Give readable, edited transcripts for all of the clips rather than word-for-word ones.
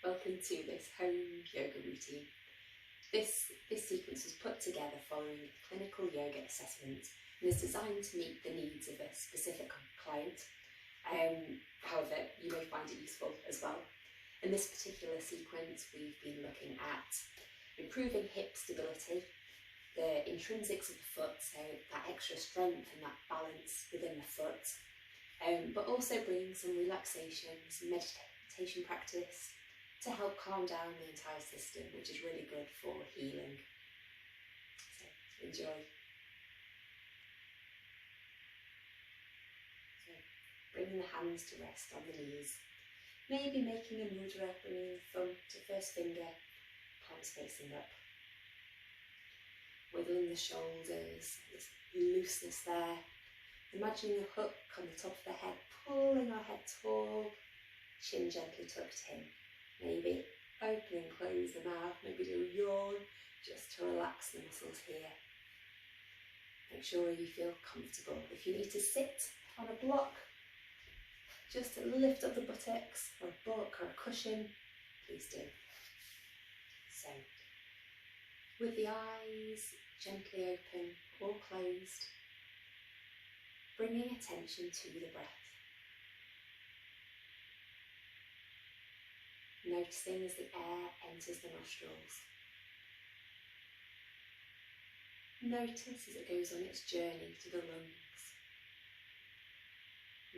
Welcome to this home yoga routine. This sequence was put together following a clinical yoga assessment and is designed to meet the needs of a specific client. However, you may find it useful as well. In this particular sequence, we've been looking at improving hip stability, the intrinsics of the foot, so that extra strength and that balance within the foot, but also bringing some relaxation, some meditation practice to help calm down the entire system, which is really good for healing. So enjoy. So bringing the hands to rest on the knees. Maybe making a mudra, bringing the thumb to first finger, palms facing up. Wiggling the shoulders, this looseness there. Imagining a hook on the top of the head, pulling our head tall, chin gently tucked in. Maybe open and close the mouth, maybe do a yawn, just to relax the muscles here. Make sure you feel comfortable. If you need to sit on a block, just to lift up the buttocks, or a book or a cushion, please do. So, with the eyes gently open or closed, bringing attention to the breath. Noticing as the air enters the nostrils. Notice as it goes on its journey to the lungs.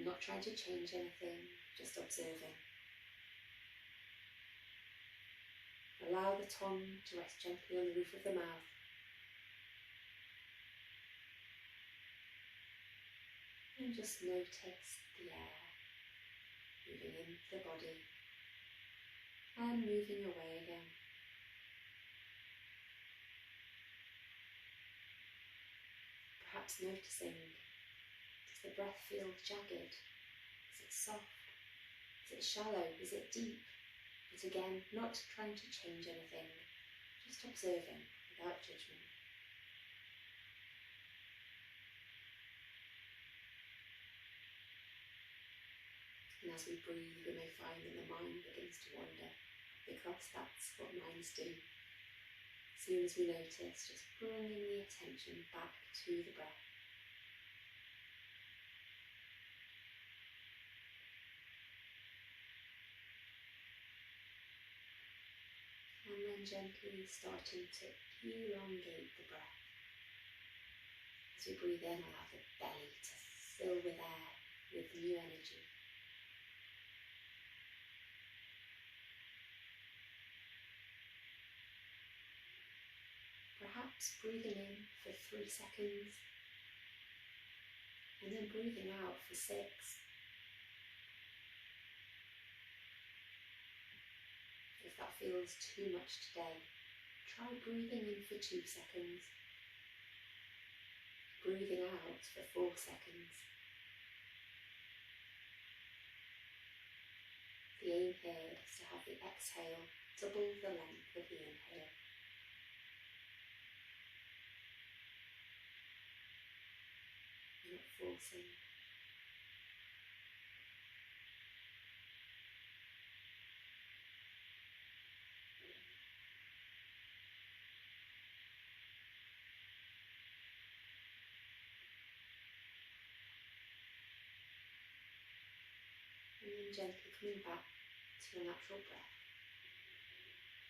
Not trying to change anything, just observing. Allow the tongue to rest gently on the roof of the mouth. And just notice the air moving into the body and moving away again. Perhaps noticing, does the breath feel jagged? Is it soft? Is it shallow? Is it deep? But again, not trying to change anything, just observing without judgment. And as we breathe, we may find that the mind begins to wander, because that's what minds do. As soon as we notice, just bringing the attention back to the breath. And then gently starting to elongate the breath. As we breathe in, allow the belly to fill with air, with new energy. Perhaps breathing in for 3 seconds and then breathing out for 6. If that feels too much today, try breathing in for 2 seconds, breathing out for 4 seconds. The aim here is to have the exhale double the length of the inhale. Not forcing. And then gently coming back to your natural breath.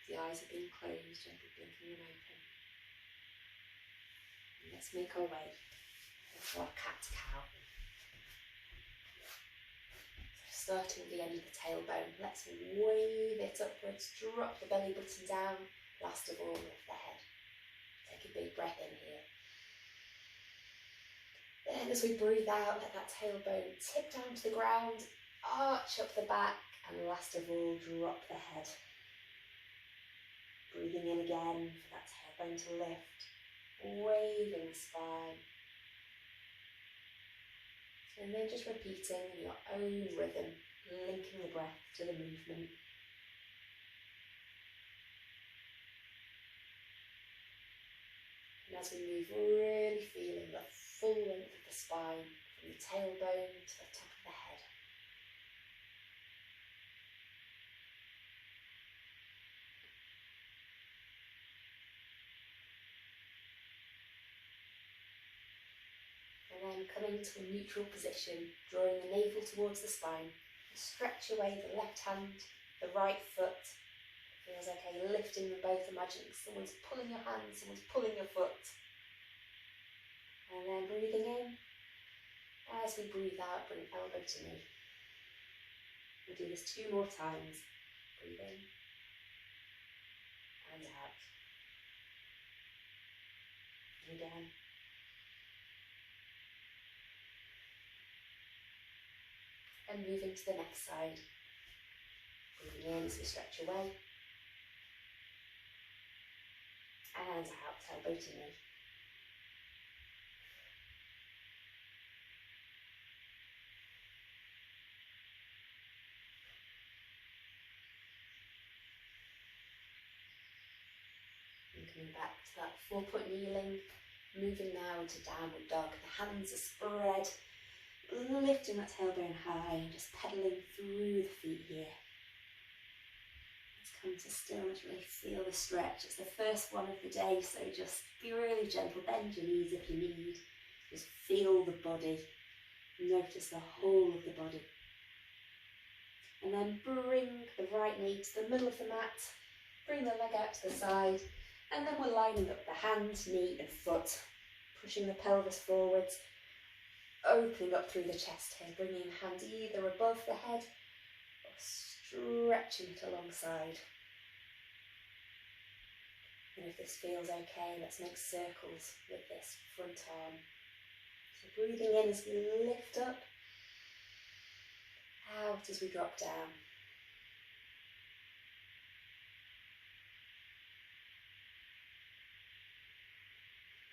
The eyes have been closed, gently blinking them open. And let's make our way into our cat-cow. So starting at the end of the tailbone, let's wave it upwards, drop the belly button down, last of all lift the head. Take a big breath in here. Then as we breathe out, let that tailbone tip down to the ground, arch up the back, and last of all drop the head. Breathing in again for that tailbone to lift, waving the spine. And then just repeating in your own rhythm, linking the breath to the movement. And as we move, really feeling the full length of the spine, from the tailbone to the top of the head. coming to a neutral position, drawing the navel towards the spine. Stretch away the left hand, the right foot. Feels okay, lifting them both, imagining someone's pulling your hand, someone's pulling your foot. And then breathing in. As we breathe out, bring elbow to knee. We'll do this 2 more times. Breathe in and out. And again. And moving to the next side. Breathing in as we stretch away. And out, elbow to knee. And coming back to that 4-point kneeling. Moving now into downward dog. The hands are spread. Lifting that tailbone high and just pedaling through the feet here. Let's come to stillness, really feel the stretch. It's the first one of the day, so just be really gentle. Bend your knees if you need. Just feel the body. Notice the whole of the body. And then bring the right knee to the middle of the mat. Bring the leg out to the side. And then we're lining up the hand, knee and foot. Pushing the pelvis forwards. Opening up through the chest here, bringing the hand either above the head or stretching it alongside. And if this feels okay, let's make circles with this front arm. So breathing in as we lift up, out as we drop down.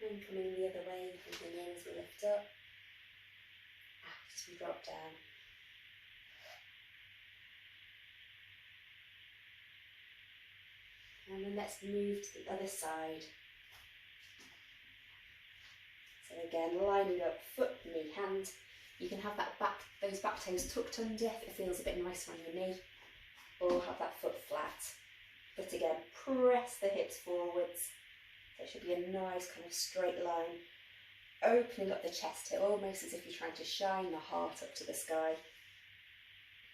And coming the other way, breathing in as we lift up. As we drop down. And then let's move to the other side. So again, lining up foot, knee, hand. You can have those back toes tucked under if it feels a bit nicer on your knee, or have that foot flat. But again, press the hips forwards. So it should be a nice kind of straight line. Opening up the chest here, almost as if you're trying to shine the heart up to the sky.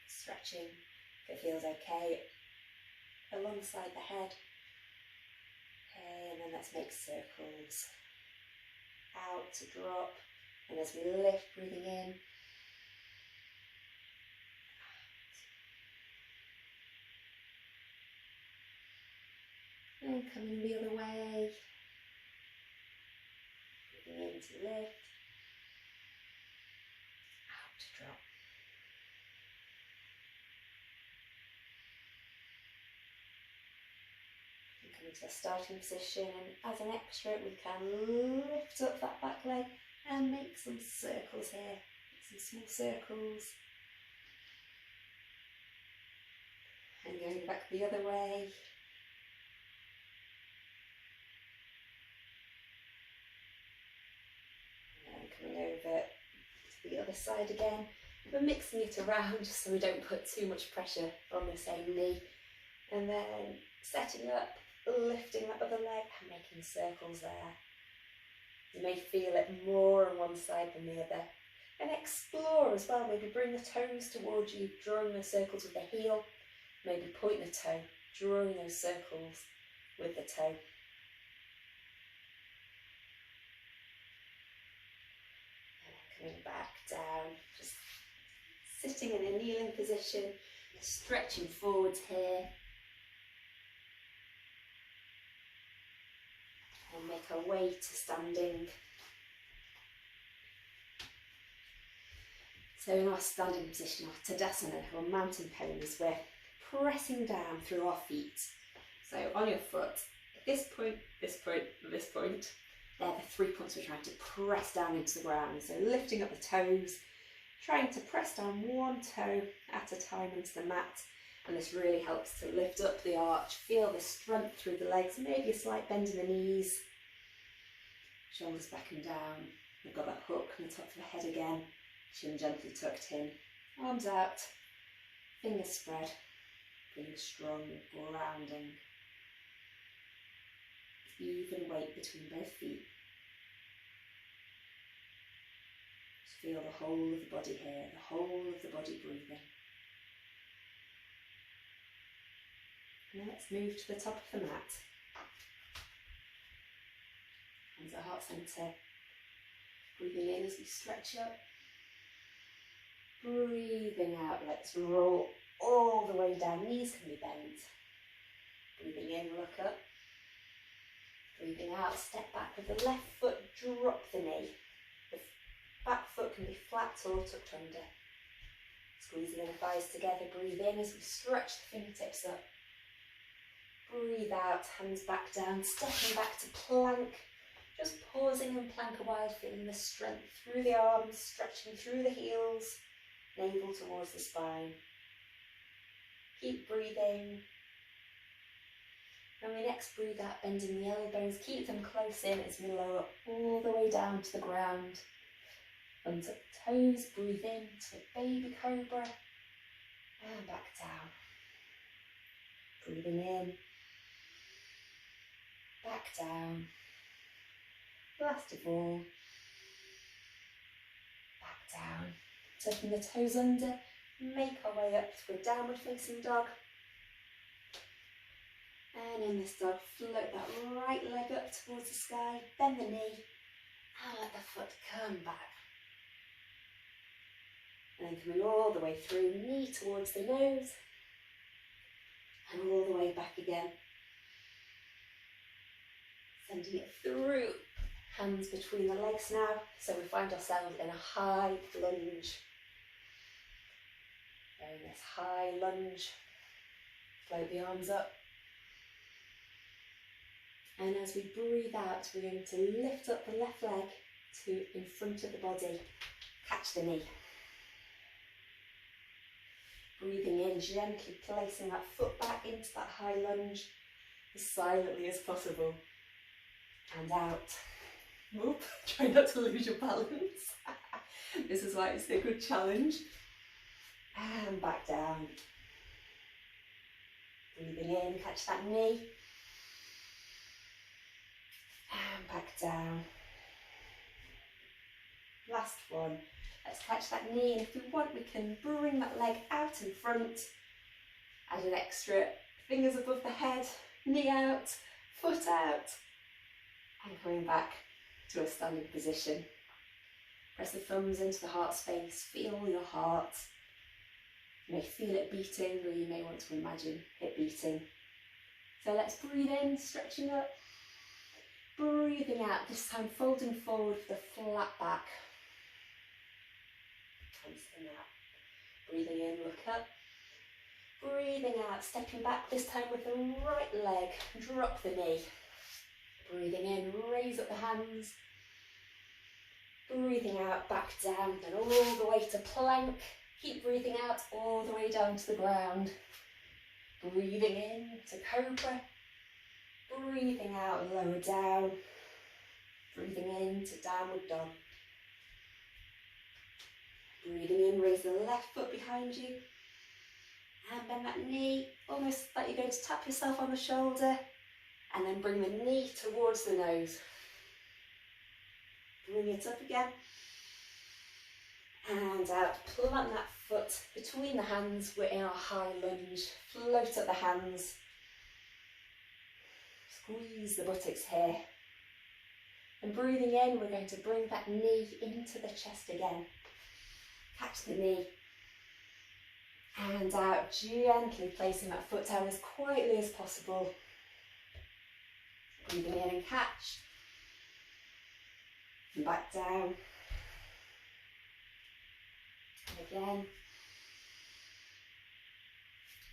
Stretching, if it feels okay, alongside the head. Okay, and then let's make circles. Out to drop, and as we lift, breathing in. And coming the other way. Breathing in to lift, out to drop. And coming to a starting position, and as an extra we can lift up that back leg and make some circles here, make some small circles. And going back the other way. Coming over to the other side again. We're mixing it around just so we don't put too much pressure on the same knee. And then setting up, lifting that other leg and making circles there. You may feel it more on one side than the other. And explore as well, maybe bring the toes towards you, drawing those circles with the heel. Maybe point the toe, drawing those circles with the toe. Coming back down, just sitting in a kneeling position, stretching forwards here. And make our way to standing. So in our standing position, our Tadasana, or mountain pose, we're pressing down through our feet. So on your foot, at this point, this point, this point, they're the 3 points we're trying to press down into the ground. So lifting up the toes, trying to press down one toe at a time into the mat. And this really helps to lift up the arch, feel the strength through the legs, maybe a slight bend in the knees. Shoulders back and down. We've got that hook on the top of the head again. Chin gently tucked in. Arms out. Fingers spread. Feeling strong, grounding. Even weight between both feet. Feel the whole of the body here, the whole of the body breathing. Now let's move to the top of the mat. Hands at heart centre. Breathing in as we stretch up. Breathing out, let's roll all the way down. Knees can be bent. Breathing in, look up. Breathing out, step back with the left foot, drop the knee. The back foot can be flat or tucked under. Squeeze the inner thighs together, breathe in as we stretch the fingertips up. Breathe out, hands back down, stepping back to plank. Just pausing and plank a while, feeling the strength through the arms, stretching through the heels, navel towards the spine. Keep breathing. When we next breathe out, bending the elbows, keep them close in as we lower all the way down to the ground. Untuck toes, breathe in to a baby cobra, and back down. Breathing in, back down. Last of all, back down. Tucking the toes under, make our way up to a downward facing dog. And in this dog, float that right leg up towards the sky, bend the knee, and let the foot come back. And then coming all the way through, knee towards the nose, and all the way back again. Sending it through, hands between the legs now, so we find ourselves in a high lunge. In this high lunge, float the arms up. And as we breathe out, we're going to lift up the left leg to in front of the body. Catch the knee. Breathing in, gently placing that foot back into that high lunge as silently as possible. And out. Oop, try not to lose your balance. This is why it's a good challenge. And back down. Breathing in, catch that knee. And back down. Last one. Let's catch that knee, and if we want, we can bring that leg out in front. Add an extra fingers above the head, knee out, foot out, and coming back to a standing position. Press the thumbs into the heart space, feel your heart. You may feel it beating, or you may want to imagine it beating. So let's breathe in, stretching up. Breathing out, this time folding forward with a flat back. Hands to the mat. Breathing in, look up. Breathing out, stepping back, this time with the right leg. Drop the knee. Breathing in, raise up the hands. Breathing out, back down, then all the way to plank. Keep breathing out all the way down to the ground. Breathing in to cobra. Breathing out, lower down. Breathing in to downward dog. Breathing in, raise the left foot behind you. And bend that knee, almost like you're going to tap yourself on the shoulder. And then bring the knee towards the nose. Bring it up again. And out, plant that foot between the hands. We're in our high lunge. Float up the hands. Squeeze the buttocks here. And breathing in, we're going to bring that knee into the chest again. Catch the knee. And out, gently placing that foot down as quietly as possible. Breathing in and catch. And back down. And again.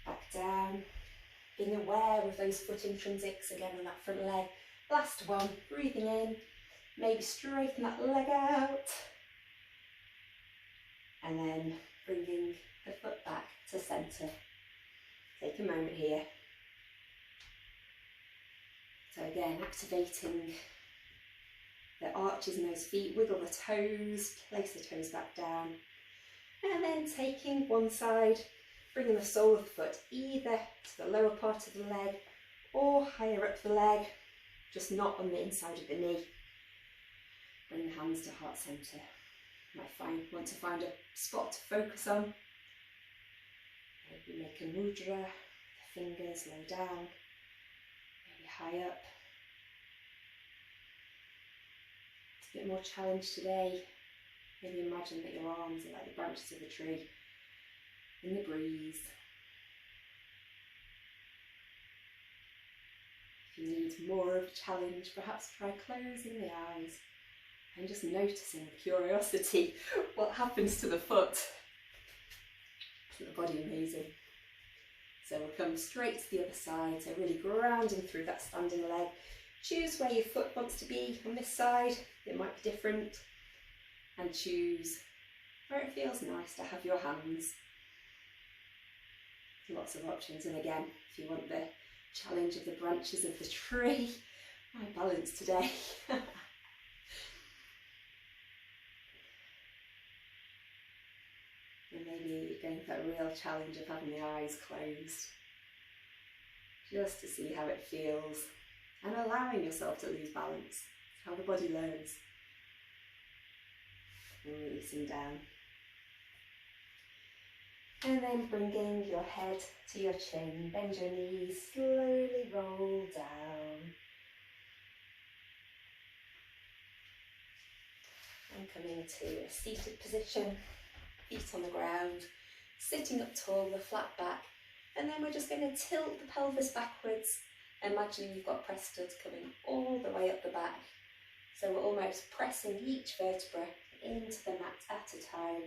Back down. Being aware of those foot intrinsics again on that front leg. Last one, breathing in. Maybe straighten that leg out. And then bringing the foot back to centre. Take a moment here. So again, activating the arches in those feet, wiggle the toes, place the toes back down. And then taking one side, bringing the sole of the foot either to the lower part of the leg or higher up the leg, just not on the inside of the knee. Bring the hands to heart centre. Want to find a spot to focus on. Maybe make a mudra, the fingers low down, maybe high up. It's a bit more challenge today. Maybe imagine that your arms are like the branches of a tree in the breeze. If you need more of a challenge, perhaps try closing the eyes and just noticing with curiosity what happens to the foot. Isn't the body amazing? So we'll come straight to the other side, so really grounding through that standing leg. Choose where your foot wants to be on this side, it might be different. And choose where it feels nice to have your hands. Lots of options, and again, if you want the challenge of the branches of the tree, my balance today. And maybe going for a real challenge of having the eyes closed, just to see how it feels, and allowing yourself to lose balance, how the body learns. And releasing down. And then bringing your head to your chin, bend your knees, slowly roll down. And coming to a seated position, feet on the ground, sitting up tall with a flat back. And then we're just going to tilt the pelvis backwards, imagining you've got press studs coming all the way up the back. So we're almost pressing each vertebra into the mat at a time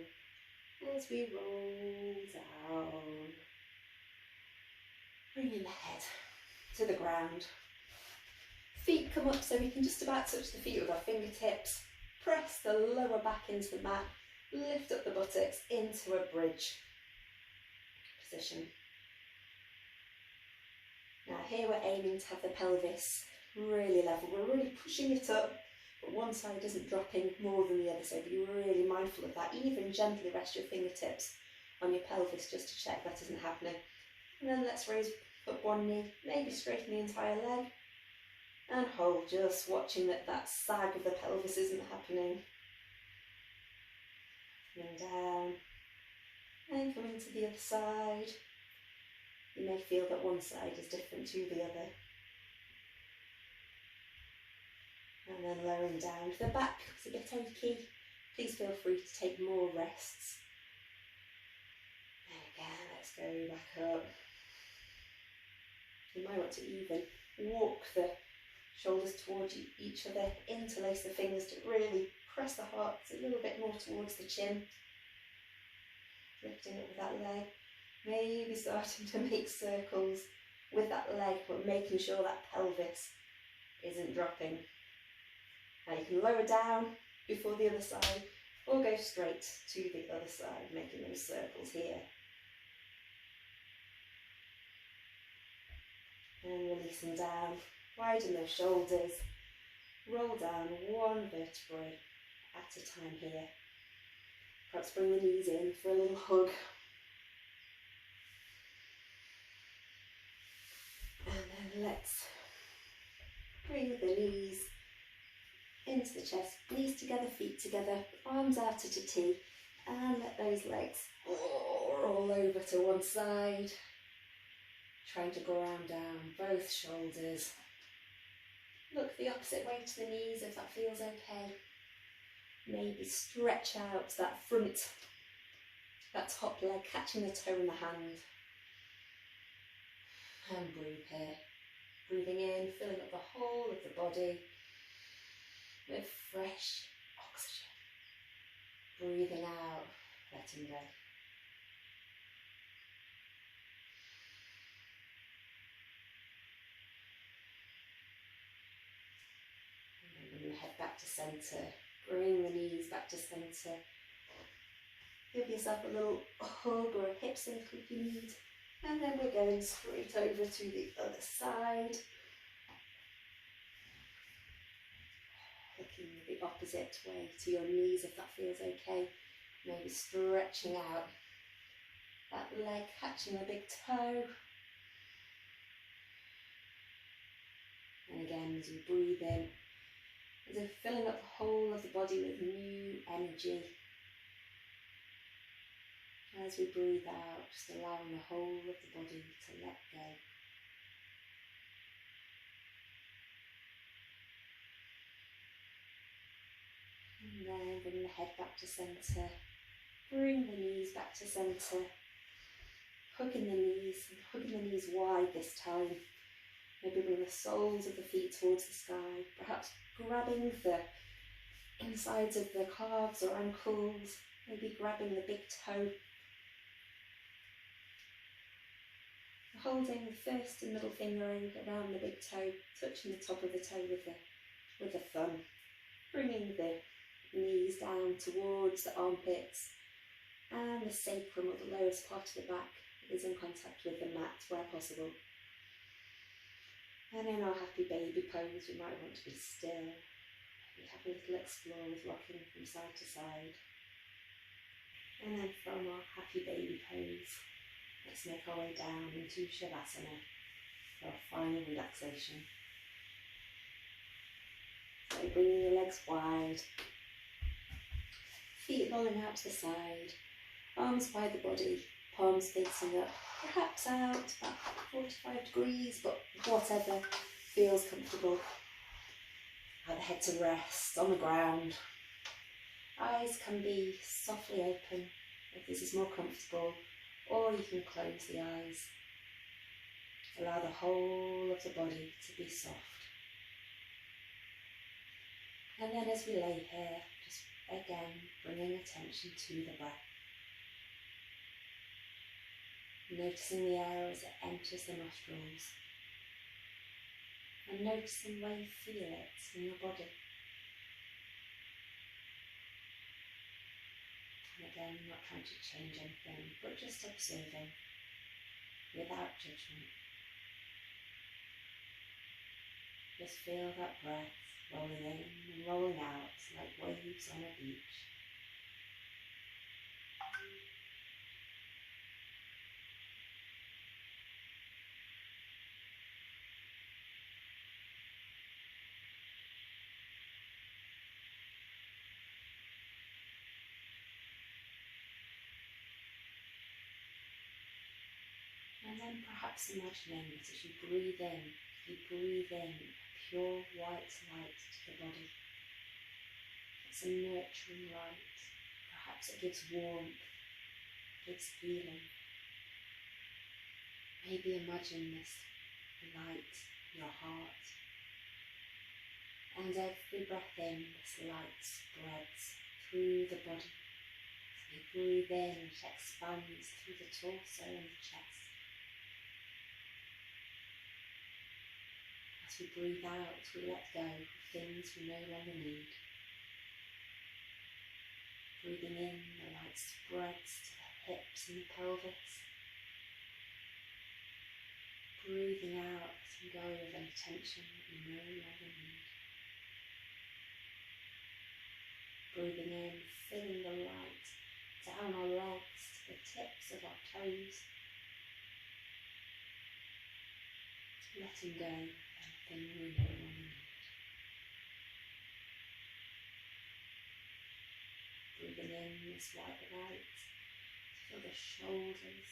as we roll down. Bringing the head to the ground. Feet come up so we can just about touch the feet with our fingertips. Press the lower back into the mat. Lift up the buttocks into a bridge position. Now here we're aiming to have the pelvis really level. We're really pushing it up, but one side isn't dropping more than the other, so be really mindful of that. Even gently rest your fingertips on your pelvis just to check that isn't happening. And then let's raise up one knee, maybe straighten the entire leg, and hold, just watching that that sag of the pelvis isn't happening. Coming down, and coming to the other side. You may feel that one side is different to the other. And then lowering down. If the back is a bit achy, please feel free to take more rests. And again, let's go back up. You might want to even walk the shoulders towards each other, interlace the fingers to really press the heart a little bit more towards the chin. Lifting up with that leg. Maybe starting to make circles with that leg, but making sure that pelvis isn't dropping. Now you can lower down before the other side, or go straight to the other side, making those circles here. And releasing down, widen those shoulders, roll down one vertebrae at a time here. Perhaps bring the knees in for a little hug. And then let's bring the knees into the chest, knees together, feet together, arms out at a T, and let those legs roll over to one side. Trying to ground down both shoulders. Look the opposite way to the knees if that feels okay. Maybe stretch out that front, that top leg, catching the toe in the hand. And breathe here. Breathing in, filling up the whole of the body with fresh oxygen. Breathing out, letting go. Head back to centre, bring the knees back to centre. Give yourself a little hug or a hip circle if you need. And then we're going straight over to the other side. Looking the opposite way to your knees if that feels okay. Maybe stretching out that leg, catching the big toe. And again, as you breathe in, as if filling up the whole of the body with new energy, As we breathe out, just allowing the whole of the body to let go. And then bring the head back to centre. Bring the knees back to centre. Hugging the knees wide this time. Maybe bring the soles of the feet towards the sky. Perhaps grabbing the insides of the calves or ankles. Maybe grabbing the big toe. Holding the first and middle finger around the big toe, touching the top of the toe with the thumb. Bringing the knees down towards the armpits and the sacrum, or the lowest part of the back, is in contact with the mat where possible. And in our happy baby pose, we might want to be still. Maybe have a little explore with rocking from side to side. And then from our happy baby pose, let's make our way down into Shavasana for our final relaxation. So bringing your legs wide, feet lolling out to the side, arms by the body, palms facing up, perhaps out about 45 degrees, but whatever feels comfortable. Allow the head to rest on the ground. Eyes can be softly open if this is more comfortable, or you can close the eyes. Allow the whole of the body to be soft. And then as we lay here, just again bringing attention to the breath. Noticing the air as it enters the nostrils. And noticing where you feel it in your body. And again, not trying to change anything, but just observing without judgment. Just feel that breath rolling in and rolling out like waves on a beach. And then perhaps imagining that as you breathe in pure white light to the body. It's a nurturing light. Perhaps it gives warmth, gives healing. Maybe imagine this light in your heart. And every breath in, this light spreads through the body. As we breathe in, it expands through the torso and the chest. As we breathe out, we let go of things we no longer need. Breathing in, the light spreads to the hips and the pelvis. Breathing out, letting go of any tension that we no longer need. Breathing in, filling the light down our legs to the tips of our toes. Letting go of anything we no longer need. Breathing in this white light, feel the shoulders.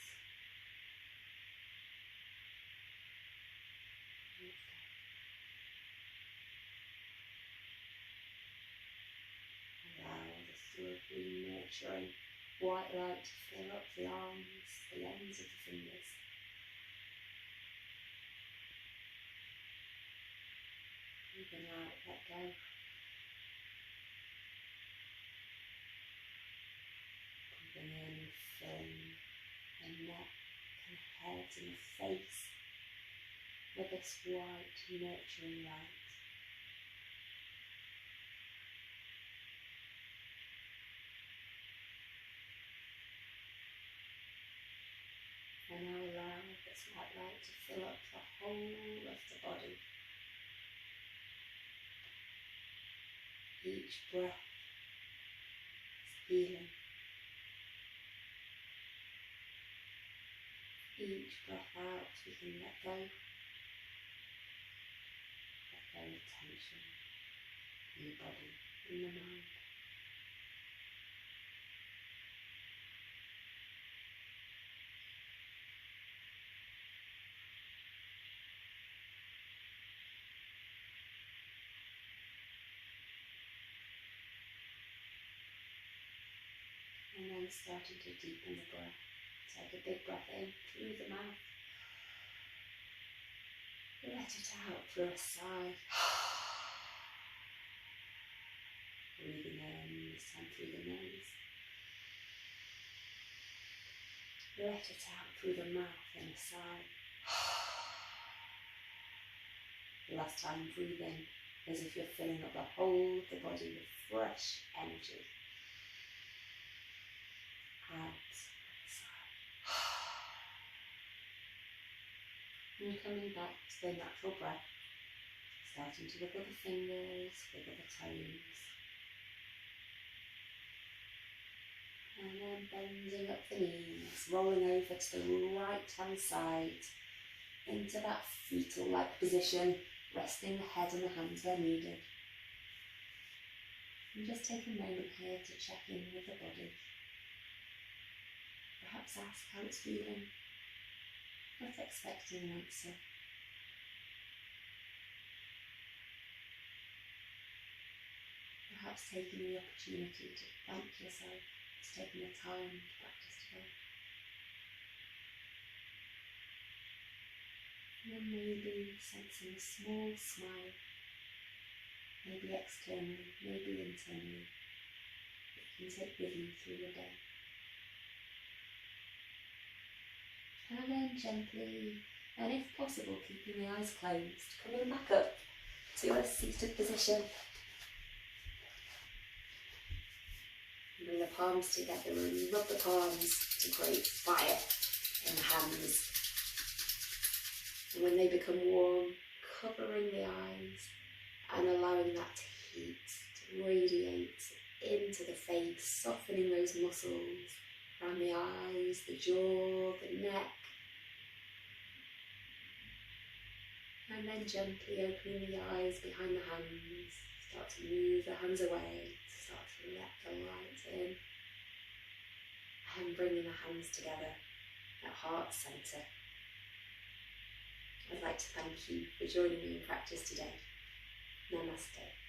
Allow this lovely, nurturing white light to fill up the arms, the ends of the fingers. Breathing out, let go. Breathing in, filling the neck and head and the face with this white, nurturing light. And now allow this white light to fill up the whole of the body. Each breath is healing. Each breath out, we can let go. Let go of tension in the body, in the mind. And starting to deepen the breath. Take a big breath in through the mouth. Let it out through a sigh. Breathing in, this time through the nose. Let it out through the mouth in a sigh. Last time, breathe in as if you're filling up the whole of the body with fresh energy. Out, sigh. And coming back to the natural breath, starting to wiggle the fingers, wiggle the toes. And then bending up the knees, rolling over to the right hand side into that fetal-like position, resting the head and the hands where needed. And just take a moment here to check in with the body. Perhaps ask how it's feeling, not expecting an answer. Perhaps taking the opportunity to thank yourself for taking the time to practice today. And then maybe sensing a small smile, maybe externally, maybe internally, that you can take with you through your day. And then gently, and if possible, keeping the eyes closed, coming back up to a seated position. Bring the palms together and rub the palms to create fire in the hands. And when they become warm, covering the eyes and allowing that heat to radiate into the face, softening those muscles around the eyes, the jaw, the neck. And then gently opening the eyes behind the hands. Start to move the hands away, start to let the light in. And bringing the hands together at heart centre. I'd like to thank you for joining me in practice today. Namaste.